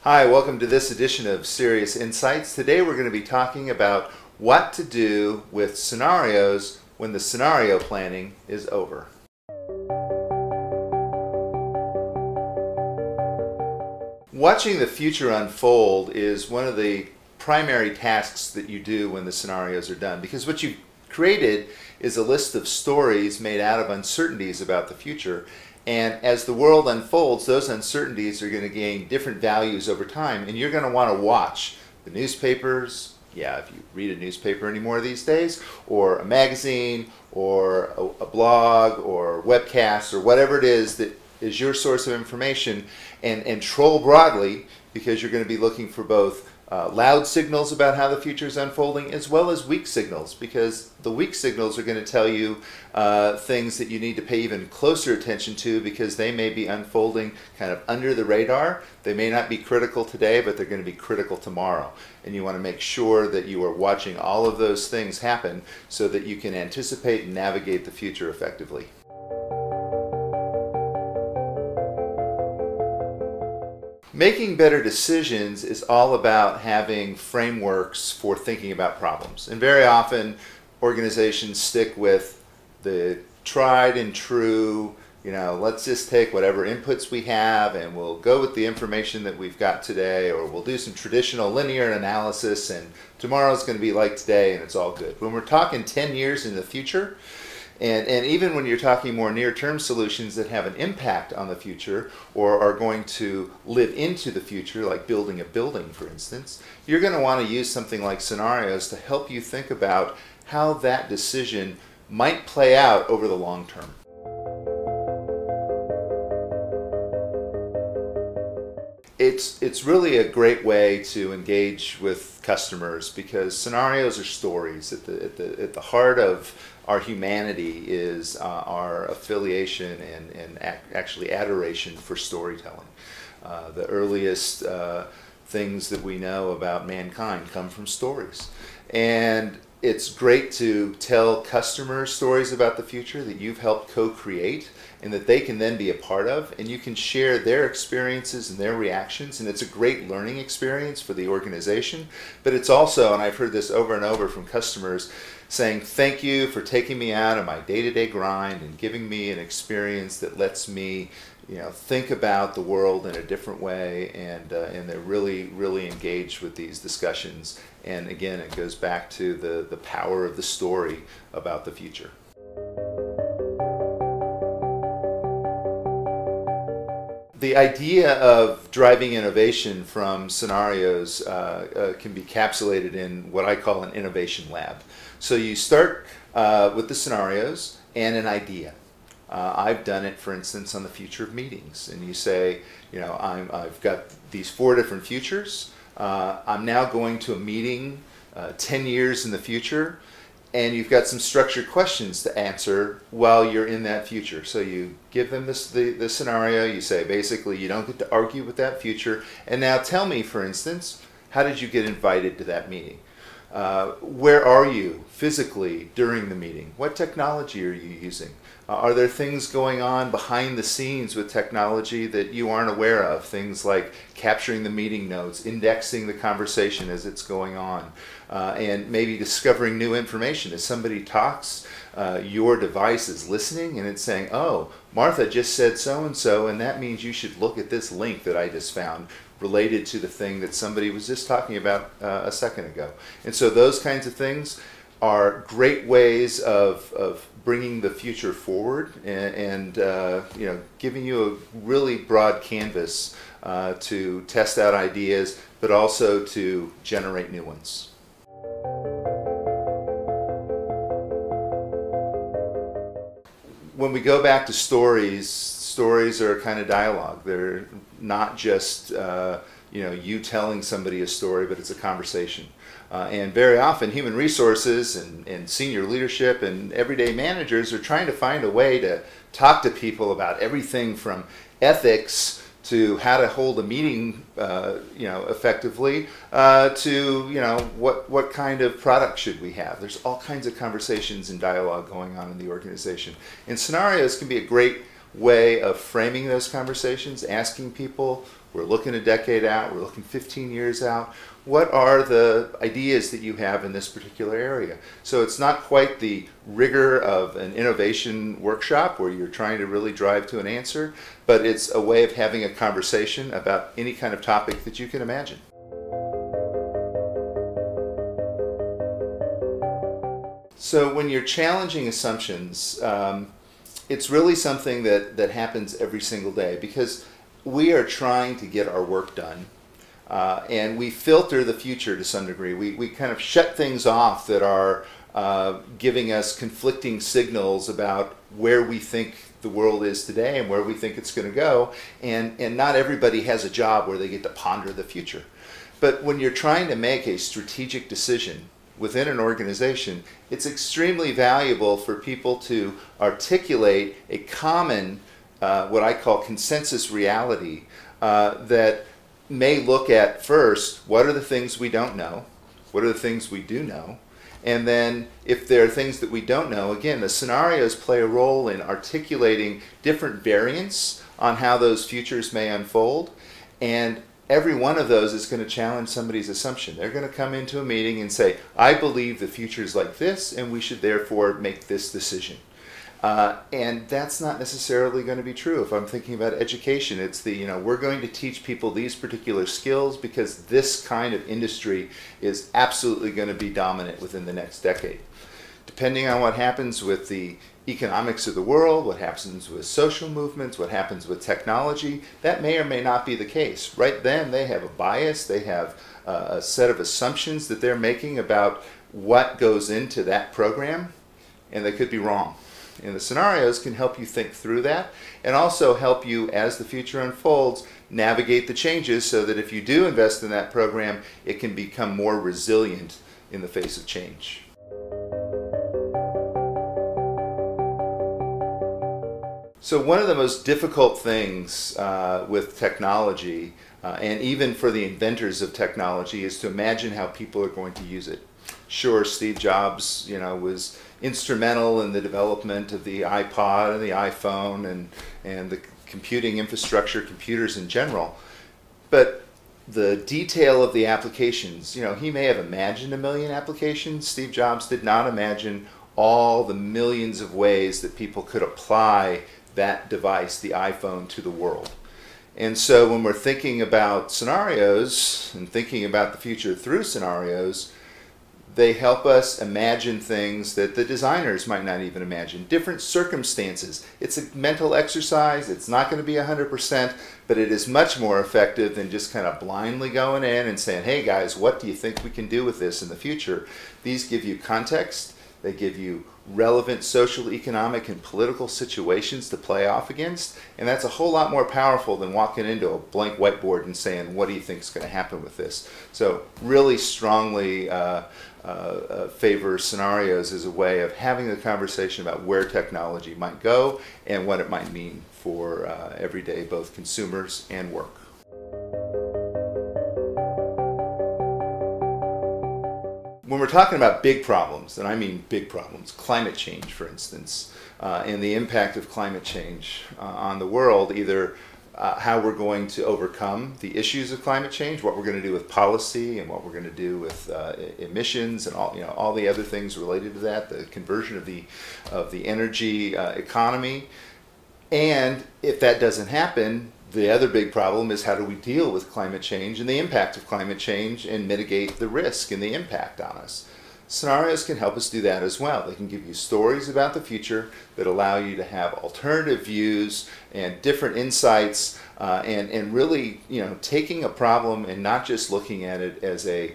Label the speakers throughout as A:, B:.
A: Hi, welcome to this edition of Serious Insights. Today we're going to be talking about what to do with scenarios when the scenario planning is over. Watching the future unfold is one of the primary tasks that you do when the scenarios are done, because what you've created is a list of stories made out of uncertainties about the future. And as the world unfolds, those uncertainties are going to gain different values over time, and you're going to want to watch the newspapers, if you read a newspaper anymore these days, or a magazine, or a blog, or webcast, or whatever it is that is your source of information, and troll broadly, because you're going to be looking for both loud signals about how the future is unfolding, as well as weak signals, because the weak signals are going to tell you things that you need to pay even closer attention to, because they may be unfolding kind of under the radar. They may not be critical today, but they're going to be critical tomorrow. And you want to make sure that you are watching all of those things happen so that you can anticipate and navigate the future effectively. Making better decisions is all about having frameworks for thinking about problems. And very often organizations stick with the tried and true, let's just take whatever inputs we have and we'll go with the information that we've got today, or we'll do some traditional linear analysis and tomorrow's going to be like today and it's all good. When we're talking 10 years in the future, and even when you're talking more near-term solutions that have an impact on the future or are going to live into the future, like building a building, for instance, you're going to want to use something like scenarios to help you think about how that decision might play out over the long term. It's really a great way to engage with customers, because scenarios are stories. At the heart of our humanity is our affiliation and actually adoration for storytelling. The earliest things that we know about mankind come from stories. And it's great to tell customers stories about the future that you've helped co-create and that they can then be a part of, and you can share their experiences and their reactions, and it's a great learning experience for the organization. But it's also, and I've heard this over and over from customers, saying thank you for taking me out of my day-to-day grind and giving me an experience that lets me think about the world in a different way, and they're really engaged with these discussions. And again, it goes back to the power of the story about the future. The idea of driving innovation from scenarios can be encapsulated in what I call an innovation lab. So you start with the scenarios and an idea. I've done it, for instance, on the future of meetings. And you say, I've got these 4 different futures. I'm now going to a meeting 10 years in the future. And you've got some structured questions to answer while you're in that future. So you give them the scenario. You say, basically, you don't get to argue with that future. And now tell me, for instance, how did you get invited to that meeting? Where are you physically during the meeting? What technology are you using? Are there things going on behind the scenes with technology that you aren't aware of? Things like capturing the meeting notes, indexing the conversation as it's going on, and maybe discovering new information. As somebody talks, your device is listening and it's saying, oh, Martha just said so-and-so, and that means you should look at this link that I just found related to the thing that somebody was just talking about a second ago. And so those kinds of things are great ways of bringing the future forward and giving you a really broad canvas to test out ideas, but also to generate new ones. When we go back to stories, stories are a kind of dialogue. They're not just you telling somebody a story, but it's a conversation. And very often human resources and senior leadership and everyday managers are trying to find a way to talk to people about everything from ethics to how to hold a meeting effectively to what kind of product should we have. There's all kinds of conversations and dialogue going on in the organization. And scenarios can be a great way of framing those conversations, asking people we're looking a decade out, we're looking 15 years out. What are the ideas that you have in this particular area? So it's not quite the rigor of an innovation workshop where you're trying to really drive to an answer, but it's a way of having a conversation about any kind of topic that you can imagine. So when you're challenging assumptions, it's really something that happens every single day, because we are trying to get our work done. And we filter the future to some degree. We kind of shut things off that are giving us conflicting signals about where we think the world is today and where we think it's going to go. And not everybody has a job where they get to ponder the future. But when you're trying to make a strategic decision within an organization, it's extremely valuable for people to articulate a common, what I call consensus reality, that may look at first, what are the things we don't know? What are the things we do know? And then if there are things that we don't know, again, the scenarios play a role in articulating different variants on how those futures may unfold. And every one of those is going to challenge somebody's assumption. They're going to come into a meeting and say, I believe the future is like this, and we should therefore make this decision. And that's not necessarily going to be true. If I'm thinking about education, it's we're going to teach people these particular skills because this kind of industry is absolutely going to be dominant within the next decade. Depending on what happens with the economics of the world, what happens with social movements, what happens with technology, that may or may not be the case. Right then, they have a bias, they have a set of assumptions that they're making about what goes into that program, and they could be wrong. And the scenarios can help you think through that, and also help you, as the future unfolds, navigate the changes so that if you do invest in that program, it can become more resilient in the face of change. So one of the most difficult things with technology, and even for the inventors of technology, is to imagine how people are going to use it. Sure, Steve Jobs, was instrumental in the development of the iPod and the iPhone and the computing infrastructure, computers in general. But the detail of the applications, he may have imagined a million applications. Steve Jobs did not imagine all the millions of ways that people could apply that device, the iPhone, to the world. And so when we're thinking about scenarios and thinking about the future through scenarios, they help us imagine things that the designers might not even imagine, different circumstances. It's a mental exercise. It's not going to be 100%, but it is much more effective than just kind of blindly going in and saying, hey guys, what do you think we can do with this in the future? These give you context. They give you relevant social, economic, and political situations to play off against, and that's a whole lot more powerful than walking into a blank whiteboard and saying, what do you think is going to happen with this? So really strongly favor scenarios as a way of having a conversation about where technology might go and what it might mean for everyday both consumers and work. When we're talking about big problems, and I mean big problems, climate change, for instance, and the impact of climate change on the world, either how we're going to overcome the issues of climate change, what we're going to do with policy, and what we're going to do with emissions, and all the other things related to that, the conversion of the energy economy, and if that doesn't happen, the other big problem is how do we deal with climate change and the impact of climate change and mitigate the risk and the impact on us. Scenarios can help us do that as well. They can give you stories about the future that allow you to have alternative views and different insights and really taking a problem and not just looking at it as a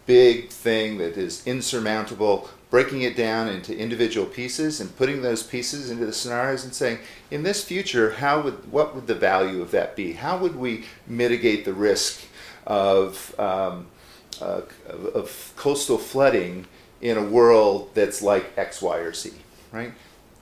A: big thing that is insurmountable, breaking it down into individual pieces and putting those pieces into the scenarios and saying, in this future, what would the value of that be? How would we mitigate the risk of coastal flooding in a world that's like X, Y, or Z, right?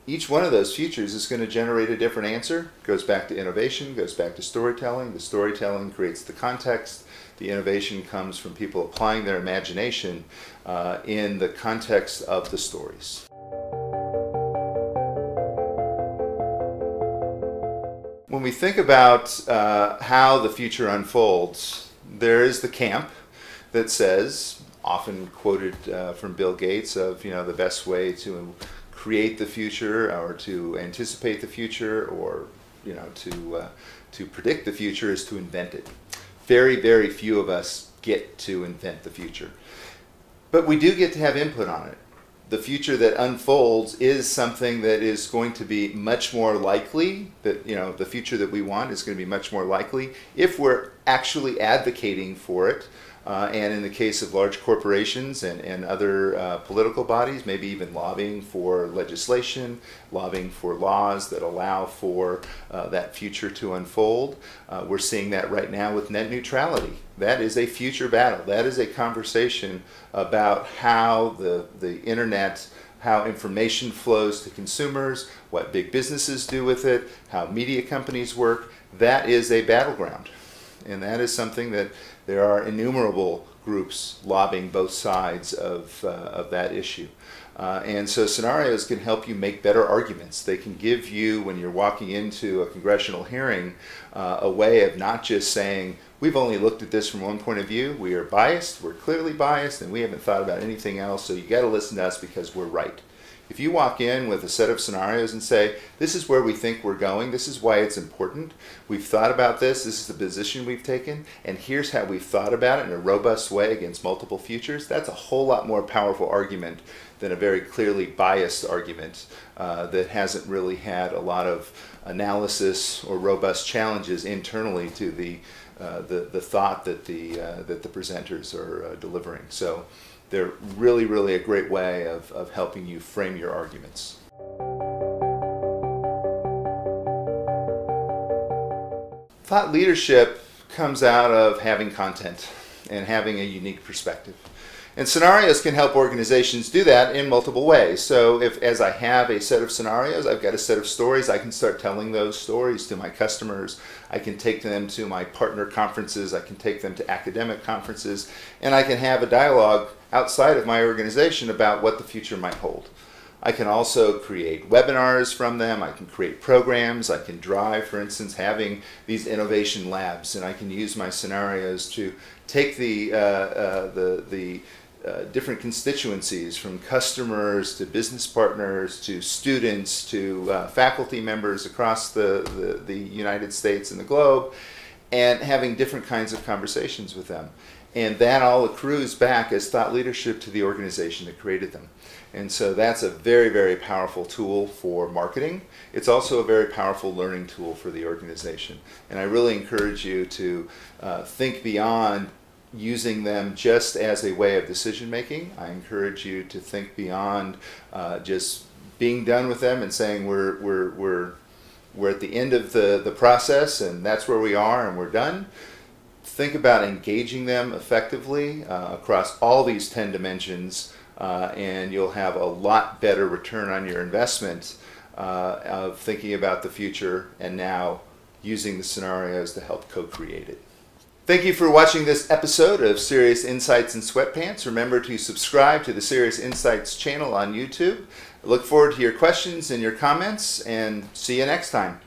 A: Each one of those futures is going to generate a different answer. Goes back to innovation, goes back to storytelling. The storytelling creates the context. The innovation comes from people applying their imagination in the context of the stories. When when we think about how the future unfolds, there is the camp that says, often quoted from Bill Gates, of the best way to create the future or to anticipate the future or to predict the future is to invent it. Very, very few of us get to invent the future. But we do get to have input on it. The future that unfolds is something that is going to be much more likely, that the future that we want is going to be much more likely if we're actually advocating for it. And in the case of large corporations and other political bodies, maybe even lobbying for legislation, lobbying for laws that allow for that future to unfold. We're seeing that right now with net neutrality. That is a future battle. That is a conversation about how the internet, how information flows to consumers, what big businesses do with it, how media companies work. That is a battleground. And that is something that there are innumerable groups lobbying both sides of that issue. And so scenarios can help you make better arguments. They can give you, when you're walking into a congressional hearing, a way of not just saying, we've only looked at this from one point of view, we are biased, we're clearly biased, and we haven't thought about anything else, so you got to listen to us because we're right. If you walk in with a set of scenarios and say, this is where we think we're going, this is why it's important, we've thought about this is the position we've taken, and here's how we've thought about it in a robust way against multiple futures, that's a whole lot more powerful argument than a very clearly biased argument that hasn't really had a lot of analysis or robust challenges internally to the thought that the presenters are delivering. So they're really, really a great way of helping you frame your arguments. Thought leadership comes out of having content and having a unique perspective. And scenarios can help organizations do that in multiple ways. So as I have a set of scenarios, I've got a set of stories, I can start telling those stories to my customers. I can take them to my partner conferences, I can take them to academic conferences, and I can have a dialogue outside of my organization about what the future might hold. I can also create webinars from them, I can create programs, I can drive, for instance, having these innovation labs, and I can use my scenarios to take the different constituencies, from customers to business partners to students to faculty members across the United States and the globe, and having different kinds of conversations with them. And that all accrues back as thought leadership to the organization that created them. And so that's a very, very powerful tool for marketing. It's also a very powerful learning tool for the organization. And I really encourage you to think beyond using them just as a way of decision making. I encourage you to think beyond just being done with them and saying we're at the end of the process and that's where we are and we're done. Think about engaging them effectively across all these 10 dimensions and you'll have a lot better return on your investment of thinking about the future and now using the scenarios to help co-create it. Thank you for watching this episode of Serious Insights in Sweatpants. Remember to subscribe to the Serious Insights channel on YouTube. I look forward to your questions and your comments, and see you next time.